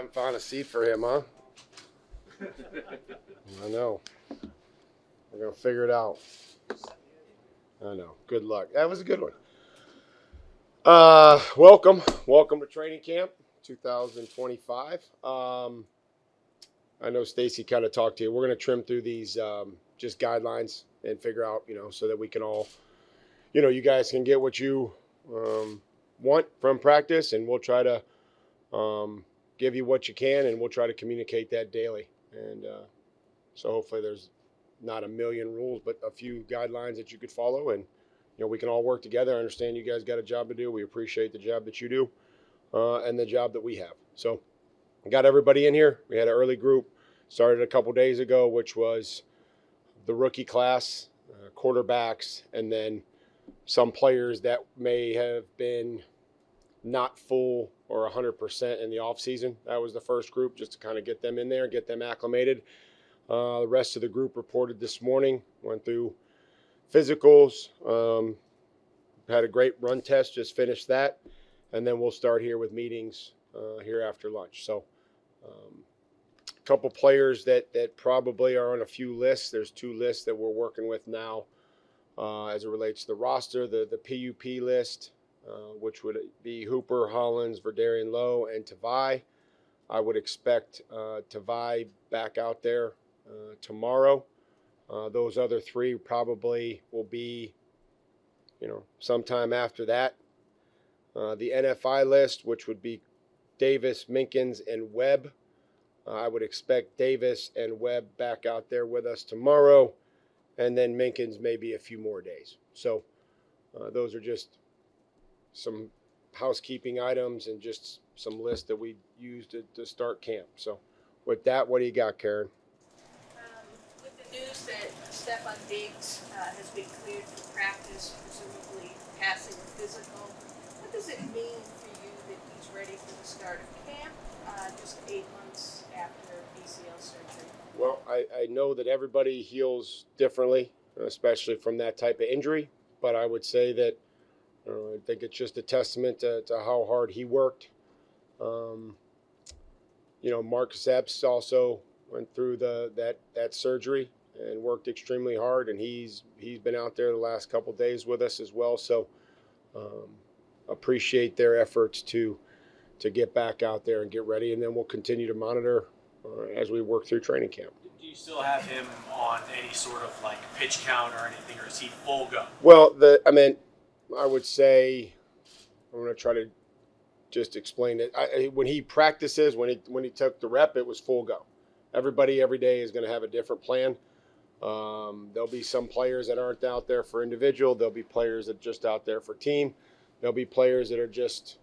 haven't found a seat for him, huh? I know. We're going to figure it out. I know. Good luck. That was a good one. Welcome to training camp 2025. I know Stacy kind of talked to you. We're going to trim through these just guidelines and figure out, so that we can all, you guys can get what you want from practice, and we'll try to give you what you can, and we'll try to communicate that daily. And so hopefully there's not a million rules, but a few guidelines that you could follow, and we can all work together. I understand you guys got a job to do. We appreciate the job that you do and the job that we have. So I got everybody in here. We had an early group, started a couple days ago, which was the rookie class, quarterbacks, and then some players that may have been not full or 100% in the offseason. That was the first group, just to kind of get them in there, get them acclimated. The rest of the group reported this morning, went through physicals, had a great run test, just finished that, and then we'll start here with meetings here after lunch. So a couple players that probably are on a few lists. There's 2 lists that we're working with now as it relates to the roster. The PUP list, which would be Hooper, Hollins, Verdarian Lowe, and Tavai. I would expect Tavai back out there tomorrow. Those other 3 probably will be, sometime after that. The NFI list, which would be Davis, Minkins, and Webb. I would expect Davis and Webb back out there with us tomorrow, and then Minkins maybe a few more days. So those are just some housekeeping items and just some lists that we use to start camp. So with that, what do you got, Karen? With the news that Stefan Diggs has been cleared for practice, presumably passing a physical, what does it mean for you that he's ready for the start of camp, just 8 months after ACL surgery? Well, I know that everybody heals differently, especially from that type of injury, but I would say that I think it's just a testament to how hard he worked. Mark Zepps also went through that surgery and worked extremely hard, and he's been out there the last couple of days with us as well. So appreciate their efforts to get back out there and get ready, and then we'll continue to monitor as we work through training camp. Do you still have him on any sort of pitch count or anything, or is he full go? Well, I would say I'm going to try to just explain it. When he practices, when he took the rep, it was full go. Everybody every day is going to have a different plan. There'll be some players that aren't out there for individual. There'll be players that are just out there for team. There'll be players that are just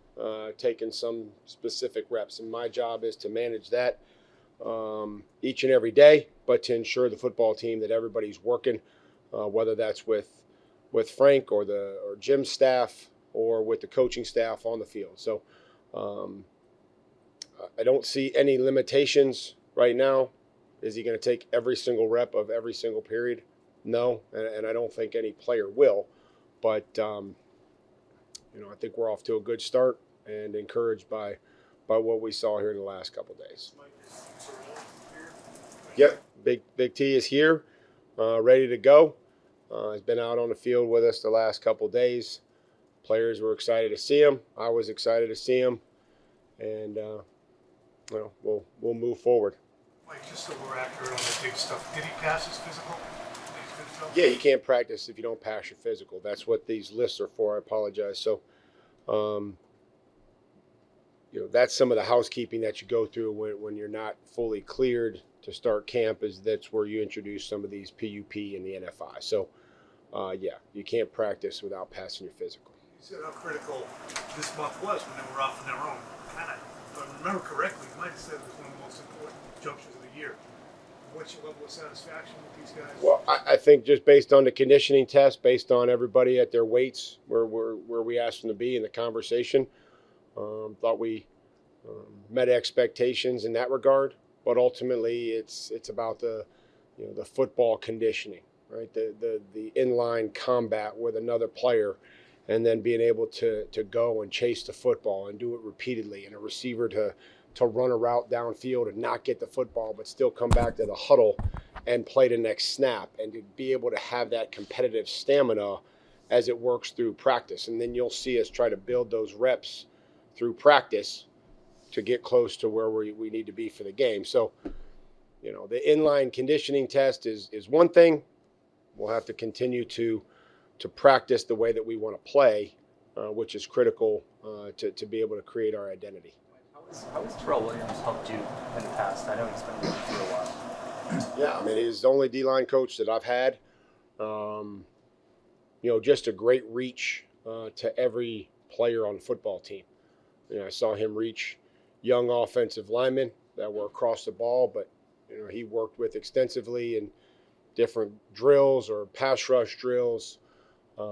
taking some specific reps. And my job is to manage that each and every day, but to ensure the football team that everybody's working, whether that's with Frank or Jim's staff or with the coaching staff on the field. So I don't see any limitations right now. Is he going to take every single rep of every single period? No, and I don't think any player will. But I think we're off to a good start and encouraged by what we saw here in the last couple of days. Yep, Big T is here, ready to go. He's been out on the field with us the last couple of days. Players were excited to see him. I was excited to see him, and we'll move forward. Mike, just so we're accurate on the big stuff, did he pass his physical? Yeah, you can't practice if you don't pass your physical. That's what these lists are for. I apologize. So, that's some of the housekeeping that you go through when you're not fully cleared to start camp. That's where you introduce some of these PUP and the NFI. So, you can't practice without passing your physical. You said how critical this month was when they were off on their own. If I remember correctly, you might have said it was one of the most important junctures of the year. What's your level of satisfaction with these guys? Well, I think just based on the conditioning test, based on everybody at their weights, where we asked them to be in the conversation, thought we met expectations in that regard. But ultimately, it's about the football conditioning, right? The inline combat with another player, and then being able to go and chase the football and do it repeatedly, and a receiver to run a route downfield and not get the football, but still come back to the huddle and play the next snap, and to be able to have that competitive stamina as it works through practice. And then you'll see us try to build those reps through practice to get close to where we need to be for the game. So, the inline conditioning test is one thing. We'll have to continue to practice the way that we want to play, which is critical to be able to create our identity. How has Terrell Williams helped you in the past? I know he's been with you for a while. Yeah, I mean, he's the only D-line coach that I've had. Just a great reach to every player on the football team. I saw him reach young offensive linemen that were across the ball, but he worked with extensively in different drills or pass rush drills. He's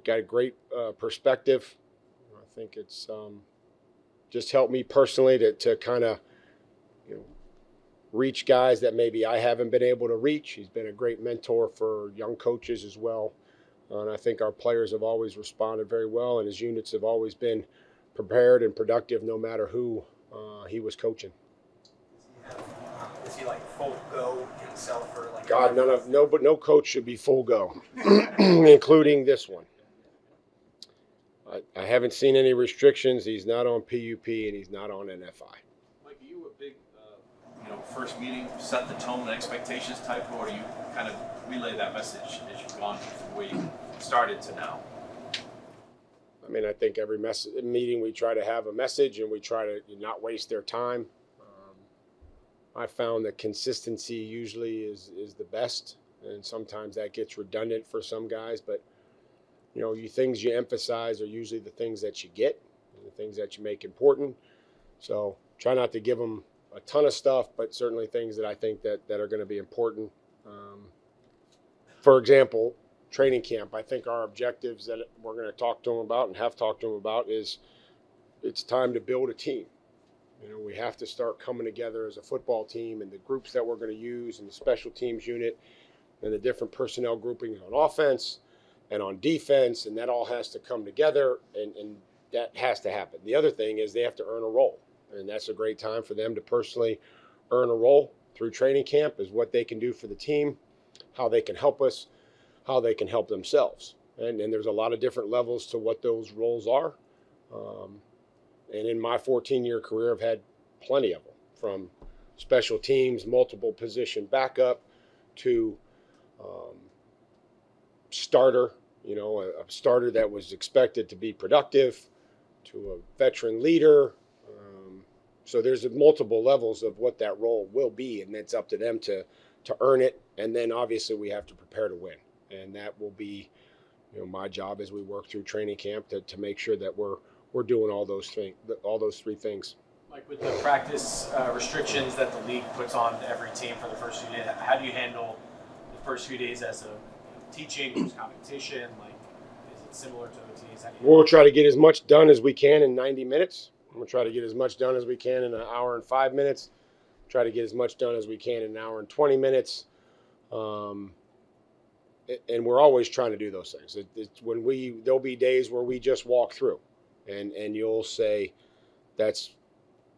got a great perspective. I think it's just helped me personally to kind of reach guys that maybe I haven't been able to reach. He's been a great mentor for young coaches as well. And I think our players have always responded very well, and his units have always been prepared and productive no matter who he was coaching. Is he like full go himself, or like? God, no coach should be full go, including this one. I haven't seen any restrictions. He's not on PUP and he's not on NFI. Mike, are you a big, first meeting, set the tone, expectations type, or do you kind of relay that message as you've gone from where you started to now? I mean, I think every meeting we try to have a message and we try to not waste their time. I found that consistency usually is the best, and sometimes that gets redundant for some guys, but things you emphasize are usually the things that you get and the things that you make important. So try not to give them a ton of stuff, but certainly things that I think that are going to be important. For example, training camp. I think our objectives that we're going to talk to them about and have talked to them about is it's time to build a team. We have to start coming together as a football team, and the groups that we're going to use and the special teams unit and the different personnel groupings on offense and on defense, and that all has to come together, and that has to happen. The other thing is they have to earn a role, and that's a great time for them to personally earn a role through training camp, is what they can do for the team, how they can help us, how they can help themselves. And there's a lot of different levels to what those roles are. And in my 14-year career, I've had plenty of them, from special teams, multiple position backup, to starter, a starter that was expected to be productive, to a veteran leader. So there's multiple levels of what that role will be, and it's up to them to earn it. And then obviously we have to prepare to win. And that will be my job as we work through training camp to make sure that we're doing all those three things. Like with the practice restrictions that the league puts on every team for the first few days, how do you handle the first few days as a teaching versus competition? Like, is it similar to OTAs? We'll try to get as much done as we can in 90 minutes. We'll try to get as much done as we can in an hour and 5 minutes. Try to get as much done as we can in an hour and 20 minutes. And we're always trying to do those things. There'll be days where we just walk through, and you'll say that's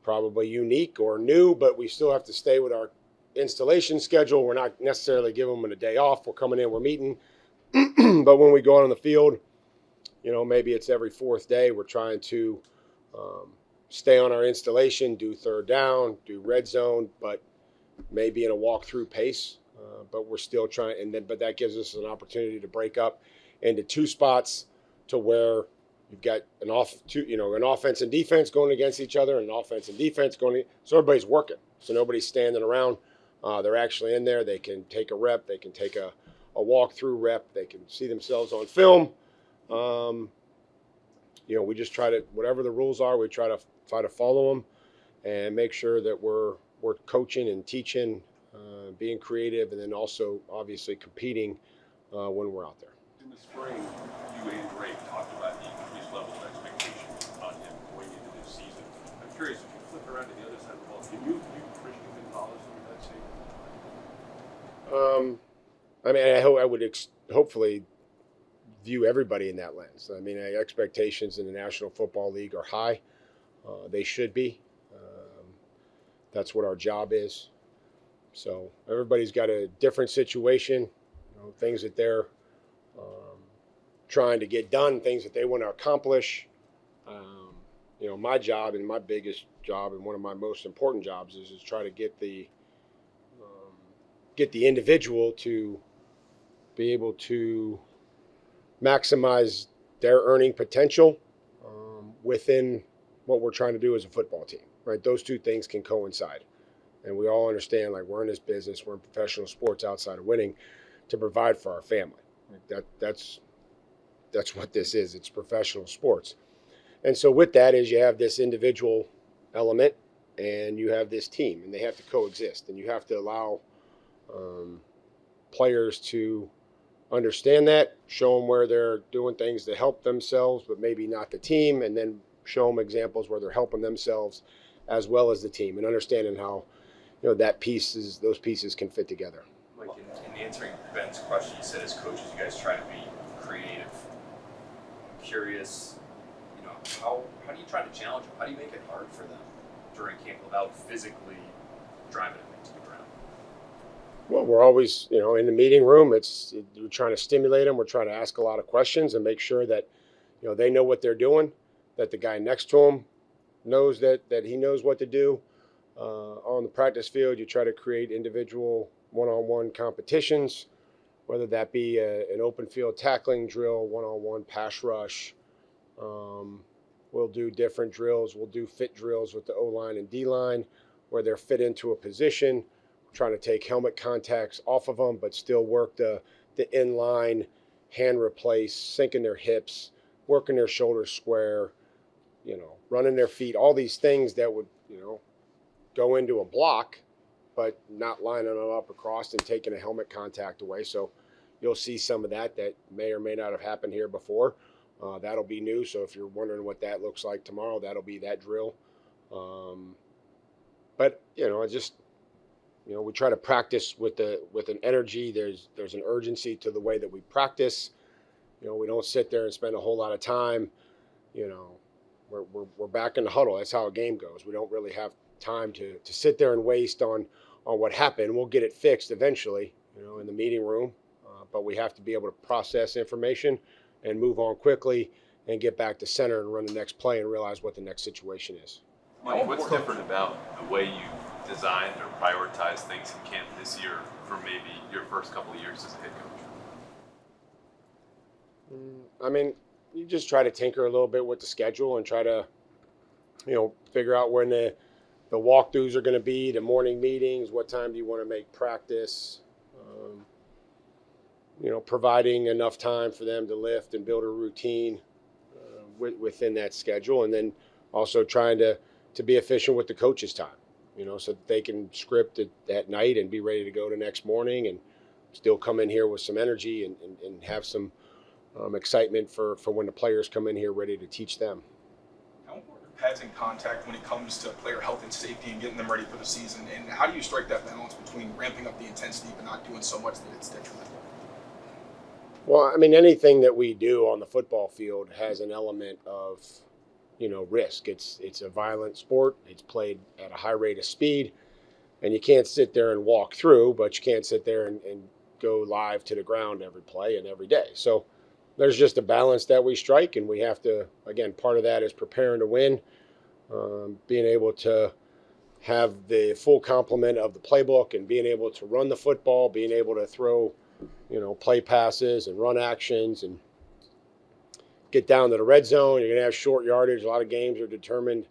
probably unique or new, but we still have to stay with our installation schedule. We're not necessarily giving them a day off. We're coming in, we're meeting. But when we go out on the field, maybe it's every fourth day, we're trying to stay on our installation, do third down, do red zone, but maybe in a walkthrough pace. But we're still trying, but that gives us an opportunity to break up into two spots to where you've got an offense and defense going against each other, and an offense and defense so everybody's working. So nobody's standing around. They're actually in there. They can take a rep. They can take a walkthrough rep. They can see themselves on film. We just try to, whatever the rules are, we try to follow them and make sure that we're coaching and teaching, being creative, and then also obviously competing when we're out there. In the spring, you and Ray talked about the increased level of expectation on him going into this season. I'm curious, if you flip around to the other side of the ball, can you Christian Gonzalez through that same? I would hopefully view everybody in that lens. Expectations in the National Football League are high. They should be. That's what our job is. So everybody's got a different situation, things that they're trying to get done, things that they want to accomplish. My job and my biggest job and one of my most important jobs is try to get the individual to be able to maximize their earning potential within what we're trying to do as a football team, right? Those two things can coincide. And we all understand, like, we're in this business, we're in professional sports outside of winning to provide for our family. That's what this is. It's professional sports. And so with that is you have this individual element and you have this team, and they have to coexist. And you have to allow players to understand that, show them where they're doing things to help themselves, but maybe not the team, and then show them examples where they're helping themselves as well as the team, and understanding how those pieces can fit together. Mike, in answering Ben's question, you said as coaches, you guys try to be creative. I'm curious, how do you try to challenge them? How do you make it hard for them during camp without physically driving them into the ground? Well, we're always, in the meeting room. We're trying to stimulate them. We're trying to ask a lot of questions and make sure that, they know what they're doing, that the guy next to them knows that he knows what to do. On the practice field, you try to create individual one-on-one competitions, whether that be an open field tackling drill, one-on-one pass rush. We'll do different drills. We'll do fit drills with the O-line and D-line where they're fit into a position, trying to take helmet contacts off of them, but still work the in-line, hand replace, sinking their hips, working their shoulders square, running their feet, all these things that would, go into a block, but not lining them up across and taking a helmet contact away. So you'll see some of that may or may not have happened here before. That'll be new. So if you're wondering what that looks like tomorrow, that'll be that drill. But we try to practice with an energy. There's an urgency to the way that we practice. We don't sit there and spend a whole lot of time. We're back in the huddle. That's how a game goes. We don't really have time to sit there and waste on what happened. We'll get it fixed eventually, in the meeting room. But we have to be able to process information and move on quickly and get back to center and run the next play and realize what the next situation is. Mike, what's different about the way you designed or prioritized things in camp this year from maybe your first couple of years as a head coach? You just try to tinker a little bit with the schedule and try to, figure out when the walkthroughs are going to be, the morning meetings, what time do you want to make practice, providing enough time for them to lift and build a routine within that schedule, and then also trying to be efficient with the coach's time, so that they can script it at night and be ready to go the next morning and still come in here with some energy and have some excitement for when the players come in here ready to teach them. How important are pads and contact when it comes to player health and safety and getting them ready for the season? And how do you strike that balance between ramping up the intensity but not doing so much that it's detrimental? Well, anything that we do on the football field has an element of, risk. It's a violent sport. It's played at a high rate of speed, and you can't sit there and walk through, but you can't sit there and go live to the ground every play and every day. So there's just a balance that we strike, and we have to, again, part of that is preparing to win, being able to have the full complement of the playbook and being able to run the football, being able to throw, play passes and run actions and get down to the red zone. You're going to have short yardage. A lot of games are determined,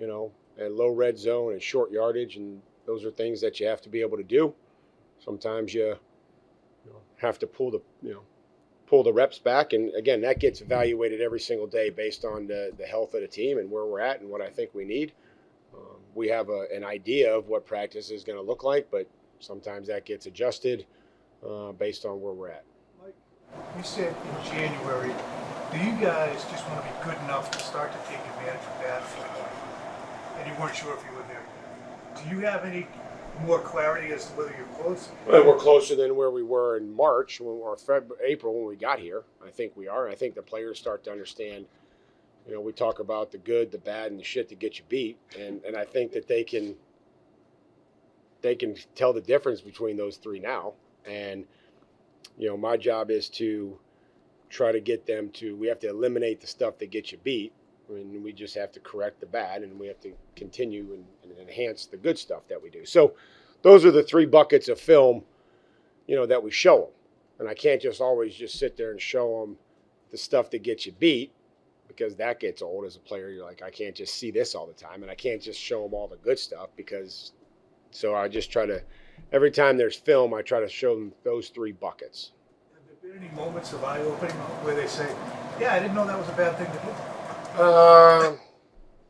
at low red zone and short yardage, and those are things that you have to be able to do. Sometimes you have to pull the reps back, and again, that gets evaluated every single day based on the health of the team and where we're at and what I think we need. We have an idea of what practice is going to look like, but sometimes that gets adjusted based on where we're at. Mike, you said in January, do you guys just want to be good enough to start to take advantage of bad football? And you weren't sure if you were there. Do you have any more clarity as to whether you're close? Well, we're closer than where we were in March or April when we got here. I think we are. I think the players start to understand, You know, we talk about the good, the bad, and the shit that gets you beat, and I think that they can tell the difference between those three now. And you know, my job is to try to get them to. We have to eliminate the stuff that gets you beat, and we just have to correct the bad, and we have to continue and enhance the good stuff that we do. So, those are the three buckets of film, you know, that we show them. And I can't just always just sit there and show them the stuff that gets you beat, because that gets old as a player. You're like, I can't just see this all the time, and I can't just show them all the good stuff because. So I just try to, every time there's film, I try to show them those three buckets. Have there been any moments of eye-opening where they say, yeah, I didn't know that was a bad thing to do?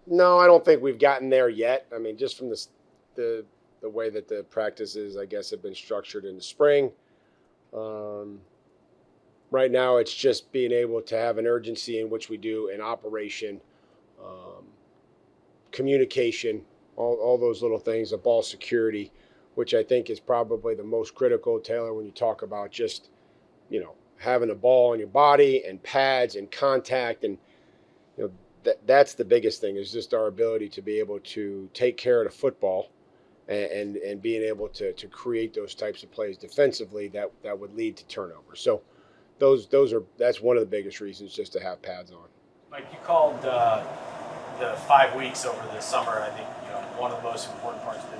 No, I don't think we've gotten there yet. I mean, just from the way that the practices, I guess, have been structured in the spring. Right now, it's just being able to have an urgency in which we do an operation, communication, all those little things, the ball security, which I think is probably the most critical, Taylor, when you talk about just, you know, having a ball on your body and pads and contact. And, you know, that's the biggest thing, is just our ability to be able to take care of the football and being able to create those types of plays defensively that would lead to turnovers. So that's one of the biggest reasons, just to have pads on. Mike, you called the 5 weeks over the summer, I think, you know, one of the most important parts of the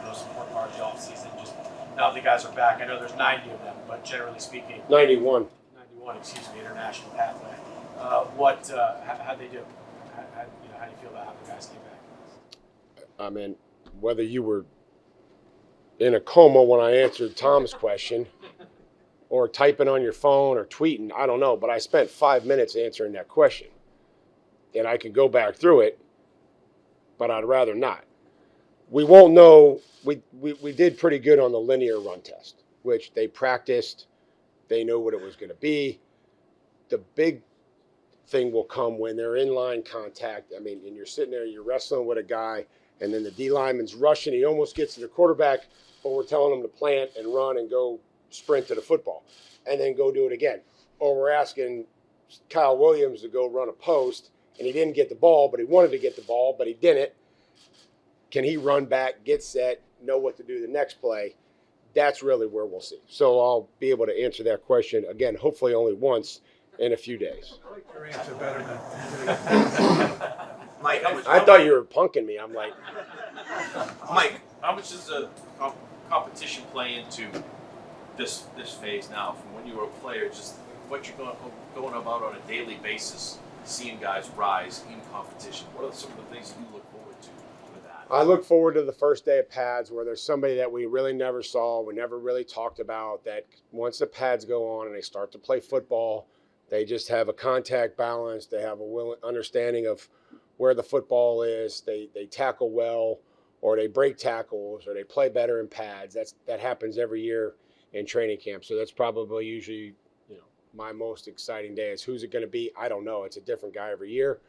offseason. Just now the guys are back. I know there's 90 of them, but generally speaking, 91, international pathway. How'd they do? How do you feel about how the guys came back? I mean, whether you were in a coma when I answered Tom's question, or typing on your phone or tweeting, I don't know, but I spent 5 minutes answering that question. And I could go back through it, but I'd rather not. We won't know. We did pretty good on the linear run test, which they practiced. They know what it was going to be. The big thing will come when they're in line contact. I mean, and you're sitting there, you're wrestling with a guy, and then the D lineman's rushing. He almost gets to the quarterback, but we're telling him to plant and run and go sprint to the football and then go do it again. Or we're asking Kyle Williams to go run a post, and he didn't get the ball, but he wanted to get the ball, but he didn't. Can he run back, get set, know what to do the next play? That's really where we'll see. So I'll be able to answer that question again, hopefully only once in a few days. I like your answer better than Mike, I thought you were punking me. I'm like, Mike, how much does the competition play into this phase now? From when you were a player, just what you're going about on a daily basis, seeing guys rise in competition. What are some of the things you look forward to with that? I look forward to the first day of pads, where there's somebody that we really never saw, we never really talked about, that once the pads go on and they start to play football, they just have a contact balance, they have a understanding of where the football is, they tackle well, or they break tackles, or they play better in pads. That happens every year in training camp. So that's probably usually, you know, my most exciting day. Is who's it going to be? I don't know. It's a different guy every year.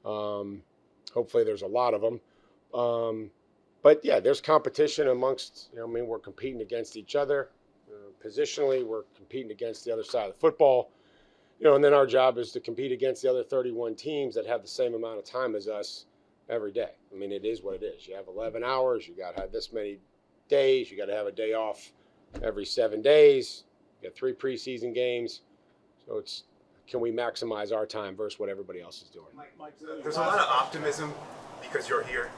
Hopefully there's a lot of them. But yeah, there's competition amongst, you know, I mean, we're competing against each other. Positionally, we're competing against the other side of the football. You know, and then our job is to compete against the other 31 teams that have the same amount of time as us every day. I mean, it is what it is. You have 11 hours. You got to have this many days. You got to have a day off every 7 days. You got 3 preseason games. So it's, can we maximize our time versus what everybody else is doing? There's a lot of optimism because you're here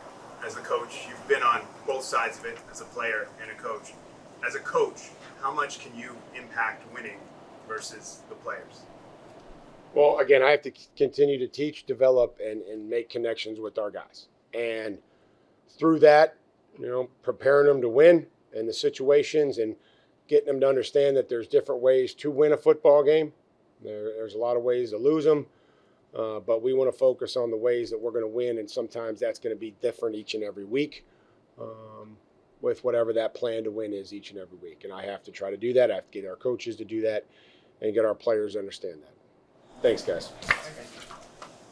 as a coach. You've been on both sides of it as a player and a coach. As a coach, how much can you impact winning versus the players? Well, again, I have to continue to teach, develop, and make connections with our guys. And through that, you know, preparing them to win in the situations and getting them to understand that there's different ways to win a football game. There's a lot of ways to lose them, but we want to focus on the ways that we're going to win, and sometimes that's going to be different each and every week with whatever that plan to win is each and every week. And I have to try to do that. I have to get our coaches to do that and get our players to understand that. Thanks, guys.